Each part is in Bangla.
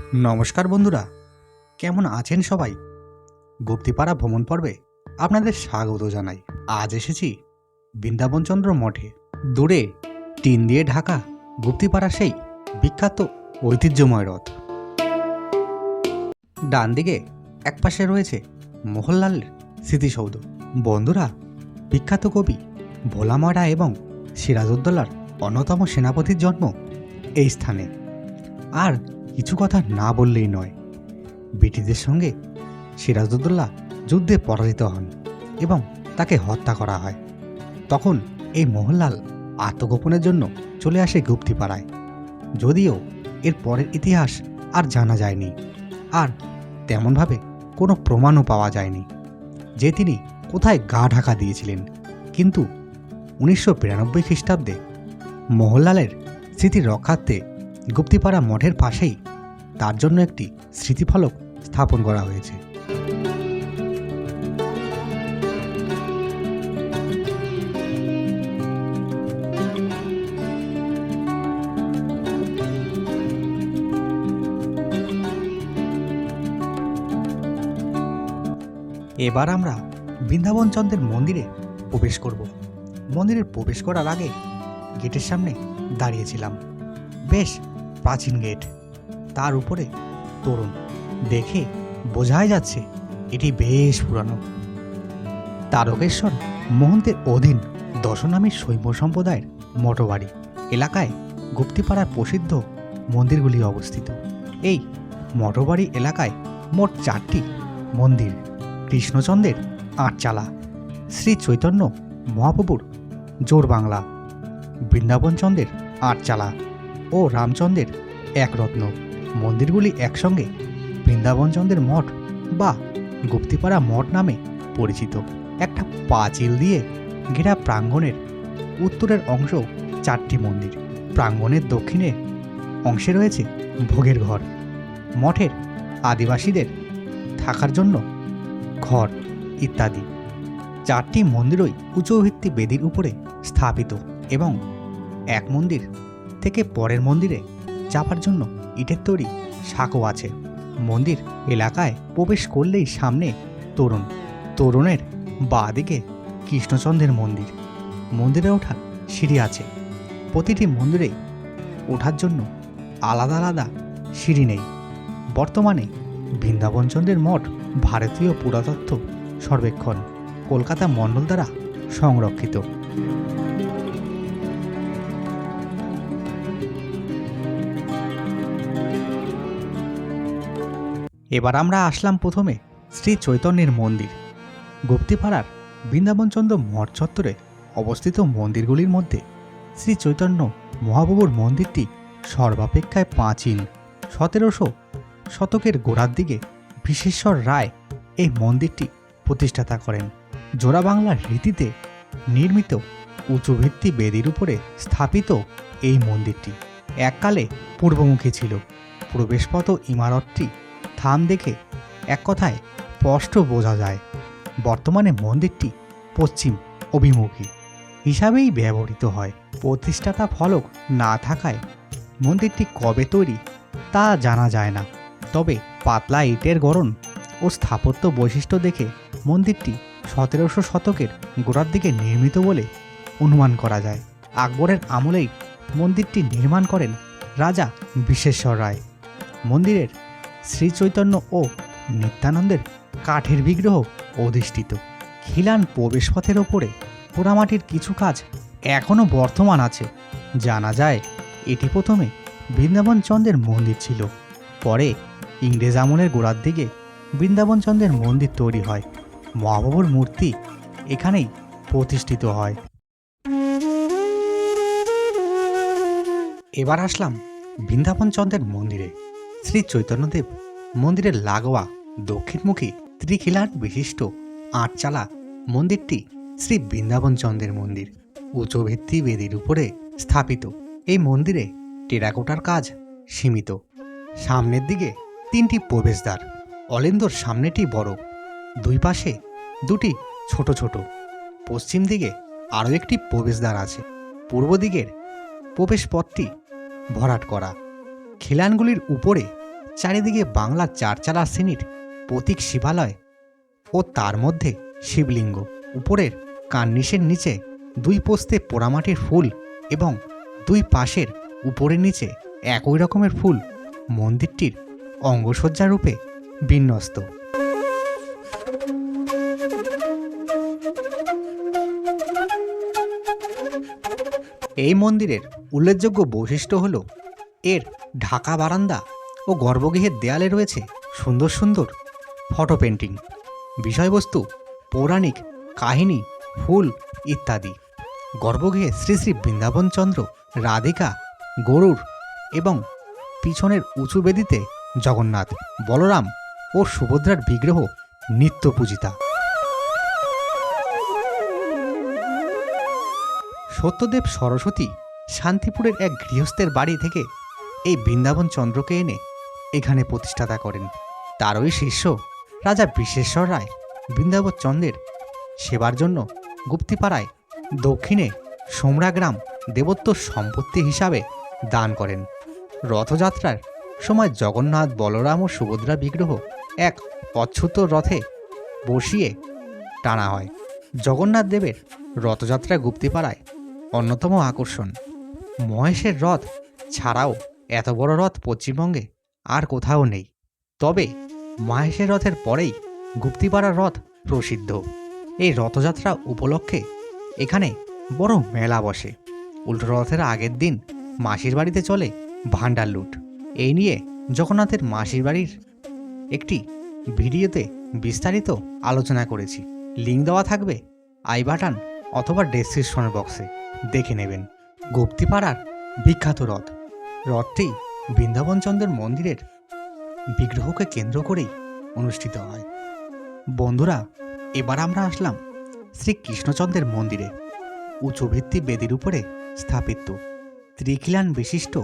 নমস্কার বন্ধুরা, কেমন আছেন সবাই? গুপ্তিপাড়া ভ্রমণ পর্বে আপনাদের স্বাগত জানাই। আজ এসেছি বৃন্দাবনচন্দ্র মঠে। দূরে টিন দিয়ে ঢাকা গুপ্তিপাড়া সেই বিখ্যাত ঐতিহ্যময় রথ। ডান দিকে একপাশে রয়েছে মোহনলালের স্মৃতিসৌধ। বন্ধুরা, বিখ্যাত কবি ভোলা ময়রা এবং সিরাজউদ্দৌলার অন্যতম সেনাপতির জন্ম এই স্থানে। আর কিছু কথা না বললেই নয়, ব্রিটিশদের সঙ্গে সিরাজউদ্দৌলা যুদ্ধে পরাজিত হন এবং তাকে হত্যা করা হয়। তখন এই মোহনলাল আত্মগোপনের জন্য চলে আসে গুপ্তিপাড়ায়। যদিও এর পরের ইতিহাস আর জানা যায়নি, আর তেমনভাবে কোনো প্রমাণও পাওয়া যায়নি যে তিনি কোথায় গা ঢাকা দিয়েছিলেন। কিন্তু 1992 খ্রিস্টাব্দে মোহনলালের স্মৃতি রক্ষার্থে গুপ্তিপাড়া মঠের পাশেই তার জন্য একটি স্মৃতিফলক স্থাপন করা হয়েছে। এবার আমরা বৃন্দাবনচন্দ্রের মন্দিরে প্রবেশ করব। মন্দিরে প্রবেশ করার আগে গেটের সামনে দাঁড়িয়েছিলাম। বেশ প্রাচীন গেট, তার উপরে তোরণ, দেখে বোঝাই যাচ্ছে এটি বেশ পুরানো। তারকেশ্বর মহন্তের অধীন দশনামী শৈব সম্প্রদায়ের মঠবাড়ি এলাকায় গুপ্তিপাড়ার প্রসিদ্ধ মন্দিরগুলি অবস্থিত। এই মঠবাড়ি এলাকায় মোট 4টি মন্দির: কৃষ্ণচন্দ্রের আটচালা, শ্রী চৈতন্য মহাপ্রভুর জোড়বাংলা, বৃন্দাবনচন্দ্রের আটচালা ও রামচন্দ্রের একরত্ন। মন্দিরগুলি একসঙ্গে বৃন্দাবনচন্দ্রের মঠ বা গুপ্তিপাড়া মঠ নামে পরিচিত। একটা পাঁচিল দিয়ে ঘেরা প্রাঙ্গণের উত্তরের অংশ 4টি মন্দির। প্রাঙ্গণের দক্ষিণে অংশে রয়েছে ভোগের ঘর, মঠের আদিবাসীদের থাকার জন্য ঘর ইত্যাদি। 4টি মন্দিরই উঁচু ভিত্তি বেদির উপরে স্থাপিত এবং এক মন্দির থেকে পরের মন্দিরে যাবার জন্য ইটের তৈরি সাঁকো আছে। মন্দির এলাকায় প্রবেশ করলেই সামনে তোরণ, তোরণের বাঁ দিকে কৃষ্ণচন্দ্রের মন্দির। মন্দিরে ওঠার সিঁড়ি আছে। প্রতিটি মন্দিরে ওঠার জন্য আলাদা আলাদা সিঁড়ি নেই। বর্তমানে বৃন্দাবনচন্দ্রের মঠ ভারতীয় পুরাতত্ত্ব সর্বেক্ষণ কলকাতা মণ্ডল দ্বারা সংরক্ষিত। এবার আমরা আসলাম প্রথমে শ্রী চৈতন্যের মন্দির। গুপ্তিপাড়ার বৃন্দাবনচন্দ্র মঠ চত্বরে অবস্থিত মন্দিরগুলির মধ্যে শ্রী চৈতন্য মহাপ্রভুর মন্দিরটি সর্বাপেক্ষায় প্রাচীন। 1700 শতকের গোড়ার দিকে বিশেশ্বর রায় এই মন্দিরটি প্রতিষ্ঠাতা করেন। জোড়া বাংলার রীতিতে নির্মিত উঁচু ভিত্তি বেদির উপরে স্থাপিত এই মন্দিরটি এককালে পূর্বমুখী ছিল। প্রবেশপথ ইমারতটি থাম দেখে এক কথায় স্পষ্ট বোঝা যায়। বর্তমানে মন্দিরটি পশ্চিম অভিমুখী হিসাবেই ব্যবহৃত হয়। প্রতিষ্ঠাতা ফলক না থাকায় মন্দিরটি কবে তৈরি তা জানা যায় না। তবে পাতলা ইটের গড়ন ও স্থাপত্য বৈশিষ্ট্য দেখে মন্দিরটি 1700 শতকের গোড়ার দিকে নির্মিত বলে অনুমান করা যায়। আকবরের আমলেই মন্দিরটি নির্মাণ করেন রাজা বিশ্বেশ্বর রায়। মন্দিরের শ্রীচৈতন্য ও নিত্যানন্দের কাঠের বিগ্রহ অধিষ্ঠিত। খিলান প্রবেশপথের ওপরে পোড়ামাটির কিছু কাজ এখনও বর্তমান আছে। জানা যায় এটি প্রথমে বৃন্দাবনচন্দ্রের মন্দির ছিল। পরে ইংরেজ আমলের গোড়ার দিকে বৃন্দাবনচন্দ্রের মন্দির তৈরি হয়। মহাপ্রভুর মূর্তি এখানেই প্রতিষ্ঠিত হয়। এবার আসলাম বৃন্দাবনচন্দ্রের মন্দিরে। শ্রী চৈতন্যদেব মন্দিরের লাগোয়া দক্ষিণমুখী ত্রিখিলান বিশিষ্ট আটচালা মন্দিরটি শ্রী বৃন্দাবনচন্দ্রের মন্দির। উঁচু ভিত্তি বেদির উপরে স্থাপিত এই মন্দিরে টেরাকোটার কাজ সীমিত। সামনের দিকে 3টি প্রবেশদ্বার। অলিন্দর সামনেটি বড়, দুই পাশে 2টি ছোট ছোট। পশ্চিম দিকে আরও একটি প্রবেশদ্বার আছে। পূর্ব দিকের প্রবেশপথটি ভরাট করা। খিলানগুলির উপরে চারিদিকে বাংলার চারচালা শ্রেণীর প্রতীক শিবালয় ও তার মধ্যে শিবলিঙ্গ। উপরের কার্নিশের নিচে দুই পোস্তে পোড়ামাটির ফুল এবং দুই পাশের উপরের নিচে একই রকমের ফুল মন্দিরটির অঙ্গসজ্জা রূপে বিন্যস্ত। এই মন্দিরের উল্লেখযোগ্য বৈশিষ্ট্য হল এর ঢাকা বারান্দা ও গর্ভগৃহের দেয়ালে রয়েছে সুন্দর সুন্দর ফটো পেন্টিং। বিষয়বস্তু পৌরাণিক কাহিনী, ফুল ইত্যাদি। গর্ভগৃহে শ্রী শ্রী বৃন্দাবনচন্দ্র, রাধিকা, গরুড় এবং পিছনের উঁচু বেদিতে জগন্নাথ, বলরাম ও সুভদ্রার বিগ্রহ নিত্য পূজিতা। সত্যদেব সরস্বতী শান্তিপুরের এক গৃহস্থের বাড়ি থেকে এই বৃন্দাবন চন্দ্রকে এনে এখানে প্রতিষ্ঠাতা করেন। তারই শিষ্য রাজা বিশ্বেশ্বর রায় বৃন্দাবন চন্দ্রের সেবার জন্য গুপ্তিপাড়ায় দক্ষিণে সোমরা গ্রাম দেবত্ব সম্পত্তি হিসাবে দান করেন। রথযাত্রার সময় জগন্নাথ, বলরাম ও সুভদ্রা বিগ্রহ এক অচ্যুত রথে বসিয়ে টানা হয়। জগন্নাথ দেবের রথযাত্রা গুপ্তিপাড়ায় অন্যতম আকর্ষণ। মহেশের রথ ছাড়াও এত বড় রথ পশ্চিমবঙ্গে আর কোথাও নেই। তবে মহেশের রথের পরেই গুপ্তিপাড়ার রথ প্রসিদ্ধ। এই রথযাত্রা উপলক্ষে এখানে বড় মেলা বসে। উল্টো রথের আগের দিন মাসির বাড়িতে চলে ভাণ্ডার লুট। এই নিয়ে জগন্নাথের মাসির বাড়ির একটি ভিডিওতে বিস্তারিত আলোচনা করেছি। লিঙ্ক দেওয়া থাকবে আই বাটন অথবা ডেসক্রিপশনের বক্সে, দেখে নেবেন। গুপ্তিপাড়ার বিখ্যাত রথ। রথটি বৃন্দাবনচন্দ্রের মন্দিরের বিগ্রহকে কেন্দ্র করেই অনুষ্ঠিত হয়। বন্ধুরা, এবার আমরা আসলাম শ্রীকৃষ্ণচন্দ্রের মন্দিরে। উঁচু ভিত্তি বেদির উপরে স্থাপিত ত্রিখিলান বিশিষ্ট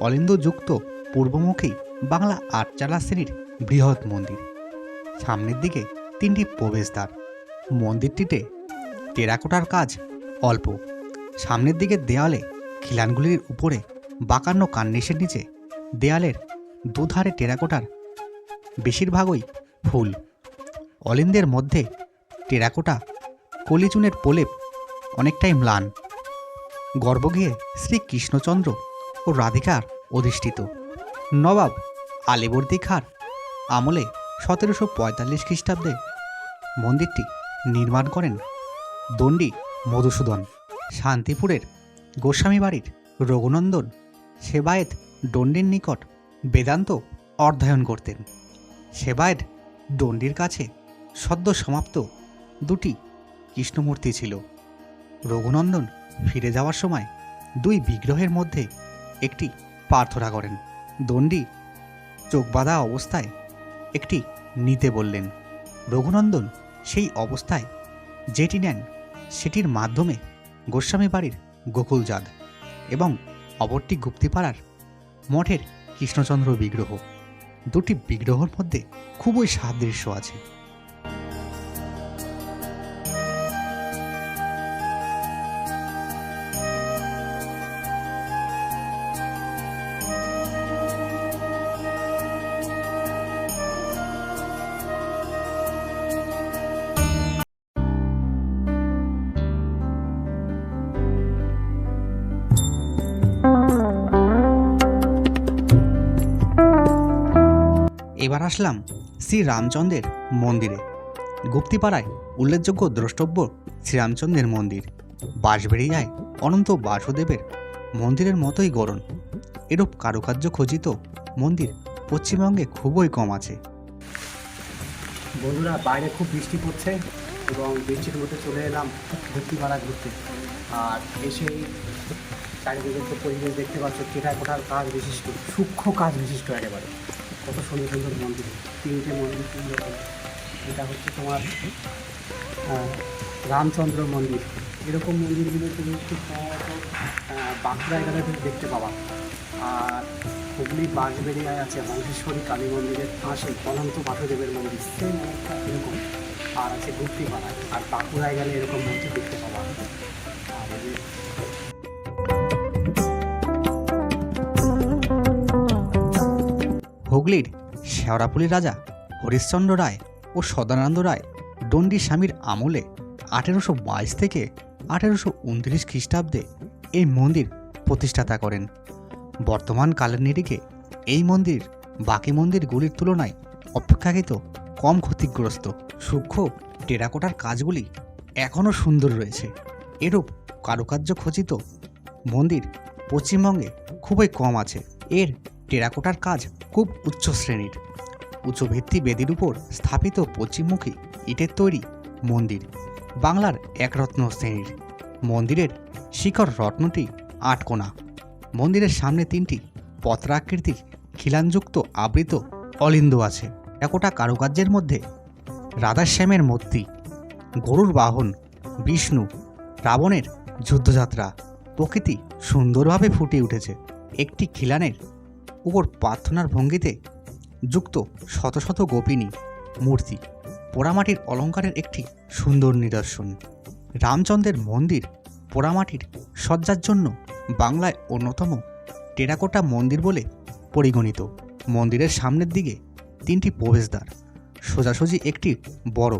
অলিন্দযুক্ত পূর্বমুখী বাংলা আটচালা শ্রেণীর বৃহৎ মন্দির। সামনের দিকে তিনটি প্রবেশদ্বার। মন্দিরটিতে টেরাকোটার কাজ অল্প। সামনের দিকে দেয়ালে খিলানগুলির উপরে বাঁকানো কার্নিশের নিচে দেয়ালের দুধারে টেরাকোটার বেশিরভাগই ফুল। অলিন্দের মধ্যে টেরাকোটা কলিচুনের প্রলেপ অনেকটাই ম্লান। গর্ভগৃহে শ্রীকৃষ্ণচন্দ্র ও রাধিকার অধিষ্ঠিত। নবাব আলীবর্দী খাঁর আমলে 1745 খ্রিস্টাব্দে মন্দিরটি নির্মাণ করেন দণ্ডী মধুসূদন। শান্তিপুরের গোস্বামী বাড়ির রঘুনন্দন সেবায়েত দণ্ডির নিকট বেদান্ত অধ্যয়ন করতেন। সেবায়েত দণ্ডির কাছে সদ্য সমাপ্ত দুটি কৃষ্ণমূর্তি ছিল। রঘুনন্দন ফিরে যাওয়ার সময় দুই বিগ্রহের মধ্যে একটি প্রার্থনা করেন। দণ্ডী চোখ বাঁধা অবস্থায় একটি নিতে বললেন। রঘুনন্দন সেই অবস্থায় যেটি নেন সেটির মাধ্যমে গোস্বামী বাড়ির গোকুলজাদ এবং অপরটি গুপ্তিপাড়ার মঠের কৃষ্ণচন্দ্র বিগ্রহ। দুটি বিগ্রহের মধ্যে খুবই সাদৃশ্য আছে। এবার আসলাম শ্রীরামচন্দ্রের মন্দিরে। গুপ্তিপাড়ায় উল্লেখযোগ্য দ্রষ্টব্য শ্রীরামচন্দ্রের মন্দির। বাঁশবেড়িয়ায় অনন্ত বাসুদেবের মন্দিরের মতোই গড়ন। এরূপ কারুকার্য খচিত মন্দির পশ্চিমবঙ্গে খুবই কম আছে। বন্ধুরা, বাইরে খুব বৃষ্টি পড়ছে এবং বৃষ্টির মধ্যে চলে এলাম গুপ্তিপাড়া ঘুরতে। আর এসেই চারিদিকে তো পরিবেশ দেখতে পাচ্ছ, টেরাকোটার কাজ বিশিষ্ট, সূক্ষ্ম কাজ বিশিষ্ট একেবারে। কত সুন্দর সুন্দর মন্দির, তিনটে মন্দির সুন্দর। এটা হচ্ছে তোমার রামচন্দ্র মন্দির। এরকম মন্দিরগুলো তুমি খুব সম্ভবত বাঁকুড়া এলাকায় তুমি দেখতে পাবা। আর হুগলি বাঁশবেড়িয়ায় আছে মহেশ্বরী কালী মন্দিরের পাশে অনন্ত বাসুদেবের মন্দির, সেই অনেকটা এরকম। আর আছে গুপ্তিপাড়ায়। আর বাঁকুড়ায় গেলে এরকম মন্দির দেখতে পাবা। হুগলির শেওড়াফুলি রাজা হরিশ্চন্দ্র রায় ও সদানন্দ রায় দণ্ডী স্বামীর আমলে 1822 থেকে 1829 খ্রিস্টাব্দে এই মন্দির প্রতিষ্ঠাতা করেন। বর্তমান কালের নিরিখে এই মন্দির বাকি মন্দিরগুলির তুলনায় অপেক্ষাকৃত কম ক্ষতিগ্রস্ত। সূক্ষ্ম টেরাকোটার কাজগুলি এখনও সুন্দর রয়েছে। এরূপ কারুকার্য খচিত মন্দির পশ্চিমবঙ্গে খুবই কম আছে। এর টেরাকোটার কাজ খুব উচ্চ শ্রেণীর। উঁচু ভিত্তি বেদির উপর স্থাপিত পশ্চিমমুখী ইটের তৈরি মন্দির বাংলার একরত্ন শ্রেণীর। মন্দিরের শিখর রত্নটি 8 কোণা। মন্দিরের সামনে 3টি পত্রাকৃতিক খিলানযুক্ত আবৃত অলিন্দ আছে। টেরাকোটা কারুকার্যের মধ্যে রাধাশ্যামের মূর্তি, গরুর বাহন, বিষ্ণু, রাবণের যুদ্ধযাত্রা প্রকৃতি সুন্দরভাবে ফুটে উঠেছে। একটি খিলানের উপর প্রার্থনার ভঙ্গিতে যুক্ত শত শত গোপিনী মূর্তি পোড়ামাটির অলঙ্কারের একটি সুন্দর নিদর্শন। রামচন্দ্রের মন্দির পোড়ামাটির সজ্জার জন্য বাংলায় অন্যতম টেরাকোটা মন্দির বলে পরিগণিত। মন্দিরের সামনের দিকে 3টি প্রবেশদ্বার, সোজাসুজি একটি বড়,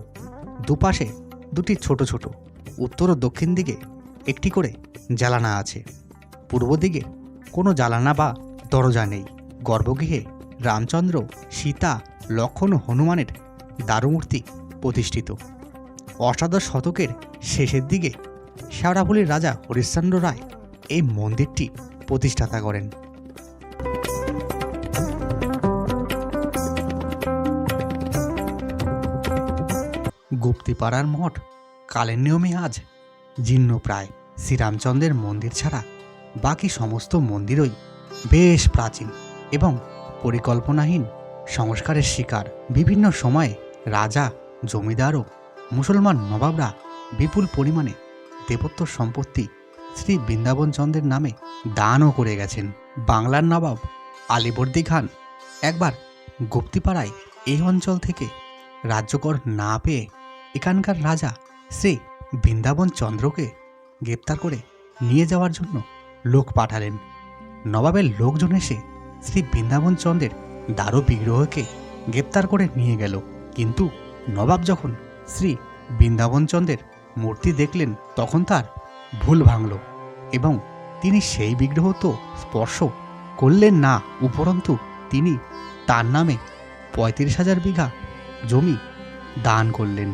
দুপাশে 2টি ছোট ছোট, উত্তর ও দক্ষিণ দিকে একটি করে জালানা আছে। পূর্ব দিকে কোনো জালানা বা দরজা নেই। গর্ভগৃহে রামচন্দ্র, সীতা, লক্ষ্মণ ও হনুমানের দারুমূর্তি প্রতিষ্ঠিত। অষ্টাদশ শতকের শেষের দিকে শেওড়াফুলির রাজা হরিশ্চন্দ্র রায় এই মন্দিরটি প্রতিষ্ঠাতা করেন। গুপ্তিপাড়ার মঠ কালের নিয়মে আজ জীর্ণপ্রায়। শ্রীরামচন্দ্রের মন্দির ছাড়া বাকি সমস্ত মন্দিরই বেশ প্রাচীন এবং পরিকল্পনাহীন সংস্কারের শিকার। বিভিন্ন সময়ে রাজা, জমিদার ও মুসলমান নবাবরা বিপুল পরিমাণে দেবত্ব সম্পত্তি শ্রী বৃন্দাবনচন্দ্রের নামে দানও করে গেছেন। বাংলার নবাব আলীবর্দী খান একবার গুপ্তিপাড়ায় এই অঞ্চল থেকে রাজ্যকর না পেয়ে এখানকার রাজা শ্রী বৃন্দাবনচন্দ্রকে গ্রেপ্তার করে নিয়ে যাওয়ার জন্য লোক পাঠালেন। নবাবের লোকজন এসে শ্রী বৃন্দাবনচন্দ্রের দারু বিগ্রহকে গ্রেপ্তার করে নিয়ে গেল। কিন্তু নবাব যখন শ্রী বৃন্দাবনচন্দ্রের মূর্তি দেখলেন তখন তার ভুল ভাঙল এবং তিনি সেই বিগ্রহ তো স্পর্শ করলেন না, উপরন্তু তিনি তার নামে 35,000 বিঘা জমি দান করলেন।